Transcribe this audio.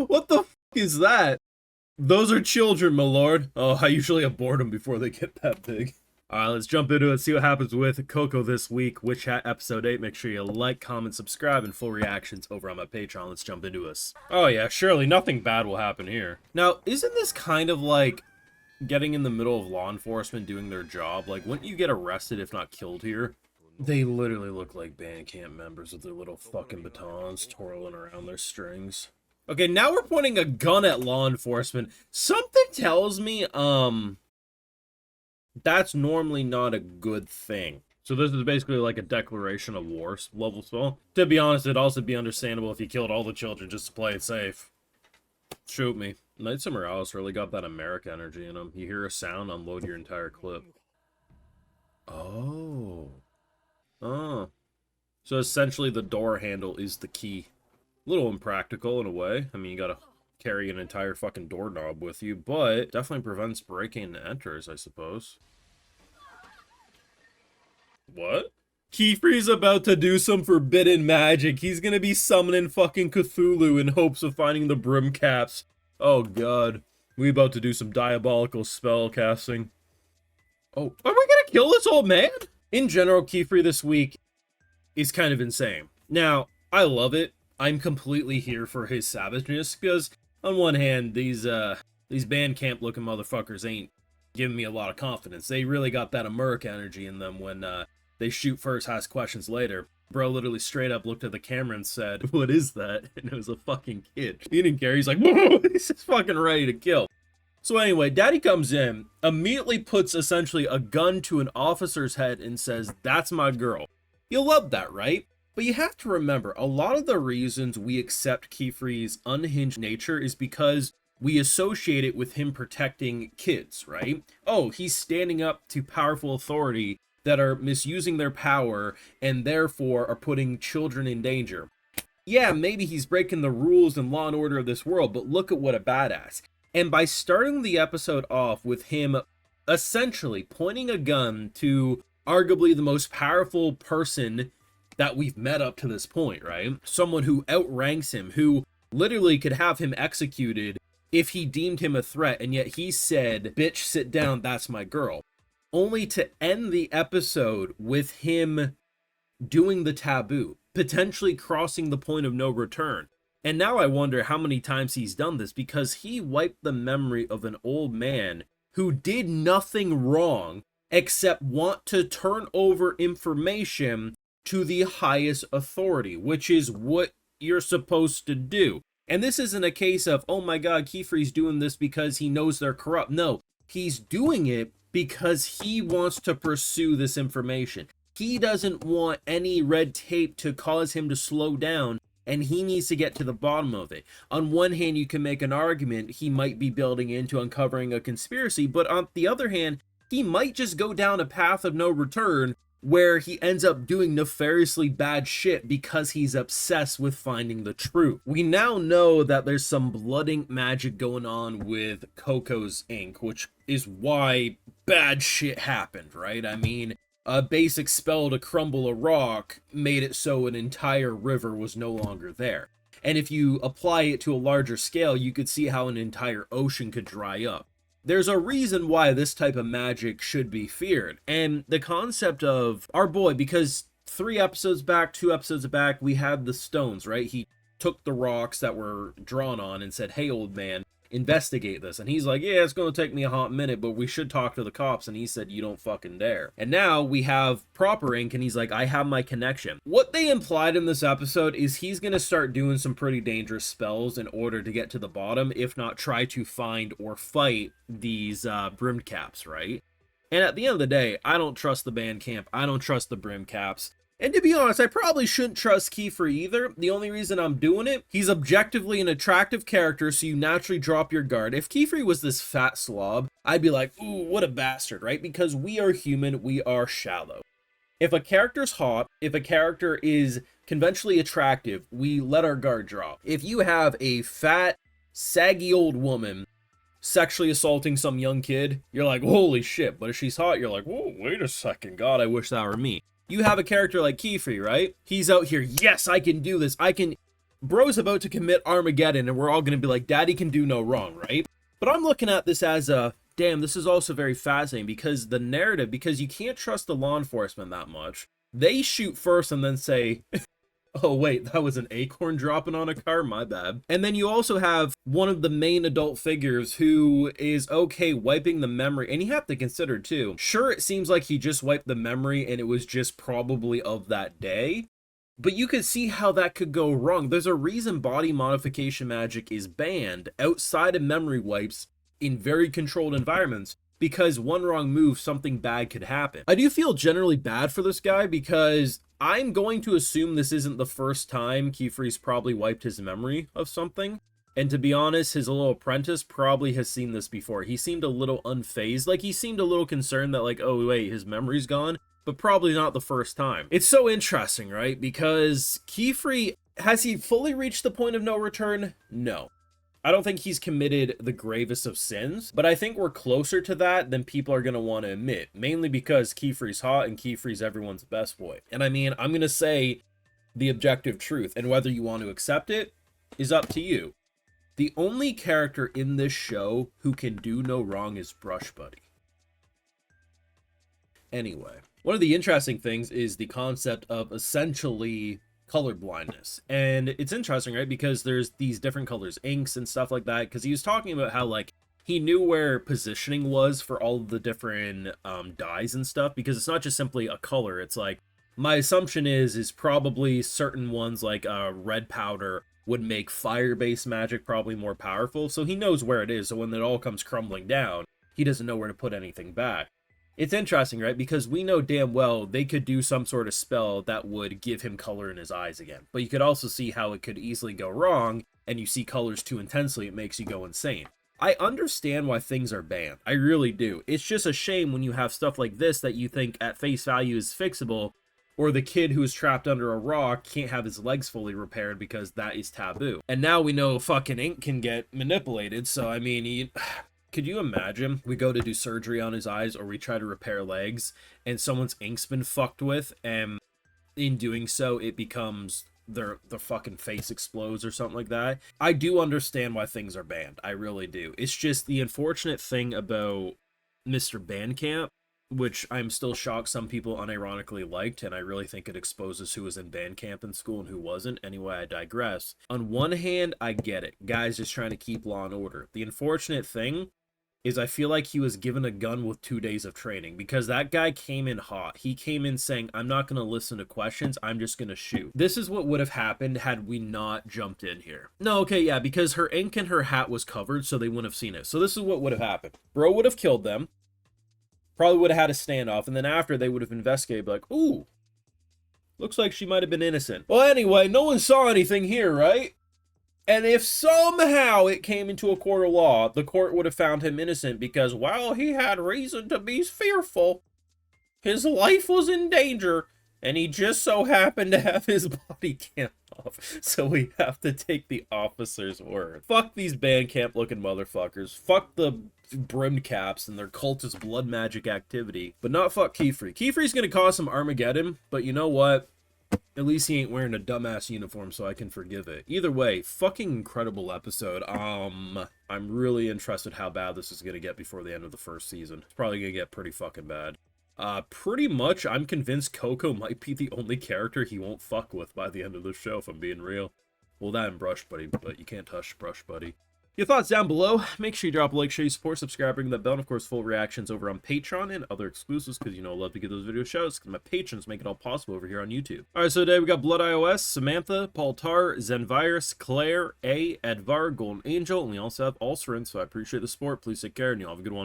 What the f is that? Those are children, my lord. Oh, I usually abort them before they get that big. Alright, let's jump into it, see what happens with Coco this week. Witch Hat Episode 8. Make sure you like, comment, subscribe, and full reactions over on my Patreon. Let's jump into this. Oh yeah, surely nothing bad will happen here. Now, isn't this kind of like getting in the middle of law enforcement doing their job? Like, wouldn't you get arrested if not killed here? They literally look like band camp members with their little fucking batons twirling around their strings. Okay, now we're pointing a gun at law enforcement. Something tells me, that's normally not a good thing. So this is basically like a declaration of war level spell. To be honest, it'd also be understandable if you killed all the children just to play it safe. Shoot me. Knights of Morales really got that America energy in them. You hear a sound, unload your entire clip. Oh. Oh. So essentially the door handle is the key. A little impractical in a way. I mean, you gotta carry an entire fucking doorknob with you, but definitely prevents breaking and enters, I suppose. What? Qifrey's about to do some forbidden magic. He's gonna be summoning fucking Cthulhu in hopes of finding the brim caps. Oh god. We about to do some diabolical spell casting. Oh, are we gonna kill this old man? In general, Qifrey this week is kind of insane. Now, I love it. I'm completely here for his savageness, because on one hand, these band camp looking motherfuckers ain't giving me a lot of confidence. They really got that America energy in them when they shoot first, ask questions later. Bro literally straight up looked at the camera and said, "What is that?" And it was a fucking kid. He didn't care. He's like, "Whoa!" He's just fucking ready to kill. So anyway, Daddy comes in, immediately puts essentially a gun to an officer's head and says, "That's my girl." You'll love that, right? But you have to remember, a lot of the reasons we accept Qifrey's unhinged nature is because we associate it with him protecting kids, right? Oh, he's standing up to powerful authority that are misusing their power and therefore are putting children in danger. Yeah, maybe he's breaking the rules and law and order of this world, but look at what a badass. And by starting the episode off with him essentially pointing a gun to arguably the most powerful person that we've met up to this point, right? Someone who outranks him, who literally could have him executed if he deemed him a threat, and yet he said, "Bitch, sit down, that's my girl." Only to end the episode with him doing the taboo, potentially crossing the point of no return. And now I wonder how many times he's done this, because he wiped the memory of an old man who did nothing wrong except want to turn over information to the highest authority, which is what you're supposed to do. And this isn't a case of, oh my god, Qifrey's doing this because he knows they're corrupt. No, he's doing it because he wants to pursue this information. He doesn't want any red tape to cause him to slow down, and he needs to get to the bottom of it. On one hand, you can make an argument he might be building into uncovering a conspiracy, but on the other hand, he might just go down a path of no return where he ends up doing nefariously bad shit because he's obsessed with finding the truth. We now know that there's some blood ink magic going on with Coco's ink, which is why bad shit happened, right? I mean, a basic spell to crumble a rock made it so an entire river was no longer there. And if you apply it to a larger scale, you could see how an entire ocean could dry up. There's a reason why this type of magic should be feared. And the concept of our boy, because 2 episodes back, we had the stones, right? He took the rocks that were drawn on and said, "Hey, old man, investigate this." And he's like, "Yeah, it's going to take me a hot minute, but we should talk to the cops." And he said, "You don't fucking dare." And now we have proper ink, and he's like, "I have my connection." What they implied in this episode is he's going to start doing some pretty dangerous spells in order to get to the bottom, if not try to find or fight these brim caps, right? And at the end of the day, I don't trust the band camp. I don't trust the brim caps. And to be honest, I probably shouldn't trust Qifrey either. The only reason I'm doing it, he's objectively an attractive character, so you naturally drop your guard. If Qifrey was this fat slob, I'd be like, ooh, what a bastard, right? Because we are human, we are shallow. If a character's hot, if a character is conventionally attractive, we let our guard drop. If you have a fat, saggy old woman sexually assaulting some young kid, you're like, holy shit. But if she's hot, you're like, whoa, wait a second. God, I wish that were me. You have a character like Qifrey, right? He's out here, yes, I can do this. I can bro's about to commit Armageddon and we're all going to be like, daddy can do no wrong, right? But I'm looking at this as a, damn, this is also very fascinating because the narrative, because you can't trust the law enforcement that much. They shoot first and then say, oh wait, that was an acorn dropping on a car, my bad. And then you also have one of the main adult figures who is okay wiping the memory, and you have to consider too, sure, it seems like he just wiped the memory and it was just probably of that day, but you could see how that could go wrong. There's a reason body modification magic is banned outside of memory wipes in very controlled environments, because one wrong move, something bad could happen. I do feel generally bad for this guy because I'm going to assume this isn't the first time Qifrey's probably wiped his memory of something. And to be honest, his little apprentice probably has seen this before. He seemed a little unfazed, like he seemed a little concerned that like, oh wait, his memory's gone, but probably not the first time. It's so interesting, right? Because Qifrey, has he fully reached the point of no return? No. I don't think he's committed the gravest of sins, but I think we're closer to that than people are going to want to admit, mainly because Qifrey's hot and Qifrey's everyone's best boy. And I mean, I'm going to say the objective truth, and whether you want to accept it is up to you. The only character in this show who can do no wrong is Brush Buddy. Anyway, one of the interesting things is the concept of essentially color blindness, and it's interesting, right, because there's these different colors, inks and stuff like that, because he was talking about how like he knew where positioning was for all of the different dyes and stuff, because it's not just simply a color. It's like, my assumption is probably certain ones like red powder would make fire-based magic probably more powerful, so he knows where it is, so when it all comes crumbling down, he doesn't know where to put anything back. It's interesting, right? Because we know damn well they could do some sort of spell that would give him color in his eyes again. But you could also see how it could easily go wrong, and you see colors too intensely, it makes you go insane. I understand why things are banned. I really do. It's just a shame when you have stuff like this that you think at face value is fixable, or the kid who is trapped under a rock can't have his legs fully repaired because that is taboo. And now we know fucking ink can get manipulated, so I mean, could you imagine we go to do surgery on his eyes or we try to repair legs and someone's ink's been fucked with, and in doing so it becomes the fucking face explodes or something like that? I do understand why things are banned. I really do. It's just the unfortunate thing about Mr. Bandcamp, which I'm still shocked some people unironically liked, and I really think it exposes who was in Bandcamp in school and who wasn't. Anyway, I digress. On one hand, I get it. Guys just trying to keep law and order. The unfortunate thing is I feel like he was given a gun with 2 days of training, because that guy came in hot. He came in saying, I'm not going to listen to questions, I'm just going to shoot. This is what would have happened had we not jumped in here. No, okay, yeah, because her ink and her hat was covered, so they wouldn't have seen it. So this is what would have happened. Bro would have killed them, probably would have had a standoff, and then after they would have investigated, like, ooh, looks like she might have been innocent. Well, anyway, no one saw anything here, right? And if somehow it came into a court of law, the court would have found him innocent because, well, he had reason to be fearful. His life was in danger, and he just so happened to have his body cam off. So we have to take the officer's word. Fuck these Bandcamp looking motherfuckers. Fuck the brimmed caps and their cultist blood magic activity. But not fuck Qifrey. Qifrey's gonna cause some Armageddon, but you know what? At least he ain't wearing a dumbass uniform, so I can forgive it. Either way, fucking incredible episode. I'm really interested how bad this is gonna get before the end of the first season. It's probably gonna get pretty fucking bad. Pretty much, I'm convinced Coco might be the only character he won't fuck with by the end of the show, if I'm being real. Well, that and Brush Buddy, but you can't touch Brush Buddy. Your thoughts down below. Make sure you drop a like, share your support, subscribe, ring that bell, and of course full reactions over on Patreon and other exclusives, because you know I love to get those video shows, because my patrons make it all possible over here on YouTube. Alright, so today we got Blood iOS, Samantha, Paul Tar, Zenvirus, Claire, A, Edvar, Golden Angel, and we also have Ulcerin, so I appreciate the support. Please take care, and you all have a good one.